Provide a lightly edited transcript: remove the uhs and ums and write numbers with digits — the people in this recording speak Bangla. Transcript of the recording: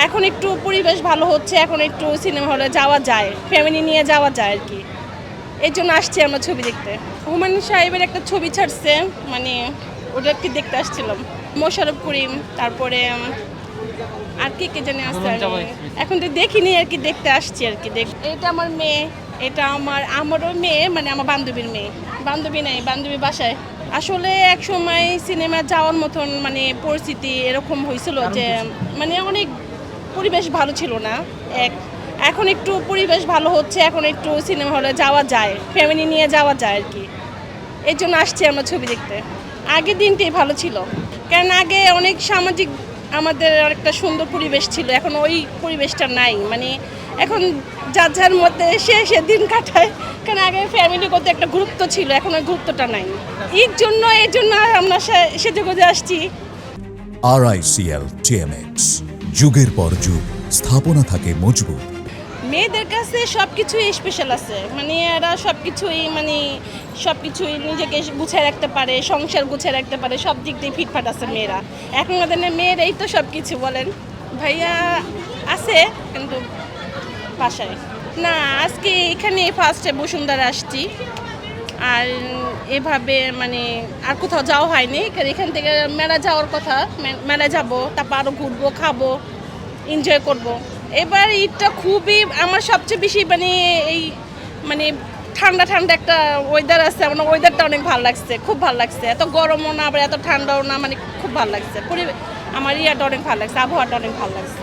এখন একটু পরিবেশ ভালো হচ্ছে, এখন একটু সিনেমা হলে যাওয়া যায়, ফ্যামিলি নিয়ে যাওয়া যায় আর কি। এই জন্য আসছি আমরা ছবি দেখতে। হুমায়ূন সাহেবের একটা ছবি ছাড়ছে, মানে ওটা কি দেখতে আসছিলাম। মোশাররফ করিম, তারপরে আর কে জানি আসছে, এখন তো দেখিনি আর কি, দেখতে আসছি আর কি। এটা আমার মেয়ে, এটা আমারও মেয়ে, মানে আমার বান্ধবীর মেয়ে। বান্ধবী নেই, বান্ধবী বাসায়। আসলে এক সময় সিনেমা যাওয়ার মতন মানে পরিস্থিতি এরকম হয়েছিল যে মানে অনেক পরিবেশ ভালো ছিল না। এখন একটু পরিবেশ ভালো হচ্ছে, এখন একটু সিনেমা হলে যাওয়া যায়, ফ্যামিলি নিয়ে যাওয়া যায় আর কি। এই জন্য আসছি আমরা ছবি দেখতে। আগের দিনটাই ভালো ছিল, কারণ আগে অনেক সামাজিক আমাদের একটা সুন্দর পরিবেশ ছিল, এখন ওই পরিবেশটা নাই। মানে এখন যার যার মধ্যে সে দিন কাটায়, কারণ আগে ফ্যামিলি করতে একটা গুরুত্ব ছিল, এখন ওই গুরুত্বটা নাই। এই জন্য আমরা সেজে আসছি। RICL TMX, যুগের পর যুগ স্থাপনা থাকে মজবুত। মেয়েদের কাছে সব কিছুই স্পেশাল আছে, মানে এরা সব কিছুই নিজেকে গুছিয়ে রাখতে পারে, সংসার গুছিয়ে রাখতে পারে, সব দিক দিয়ে ফিটফাট আছে মেয়েরা। এখনকার দিনে মেয়েরাই তো সব কিছু বলেন। ভাইয়া আছে কিন্তু বাসায় না। আজকে এখানে ফার্স্টে বসুন্ধরা আসছি, আর এভাবে মানে আর কোথাও যাওয়া হয়নি, কারণ এখান থেকে মেলা যাওয়ার কথা, মেলা যাব, তারপর আরও ঘুরবো, খাবো, এনজয় করব। এবার ঈদটা খুবই আমার সবচেয়ে বেশি মানে এই মানে ঠান্ডা ঠান্ডা একটা ওয়েদার আছে, আমার ওয়েদারটা অনেক ভালো লাগছে, খুব ভালো লাগছে। এত গরমও না আবার এত ঠান্ডাও না, মানে খুব ভালো লাগছে। আমার ইয়াটা অনেক ভালো লাগছে, আবহাওয়াটা অনেক ভালো লাগছে।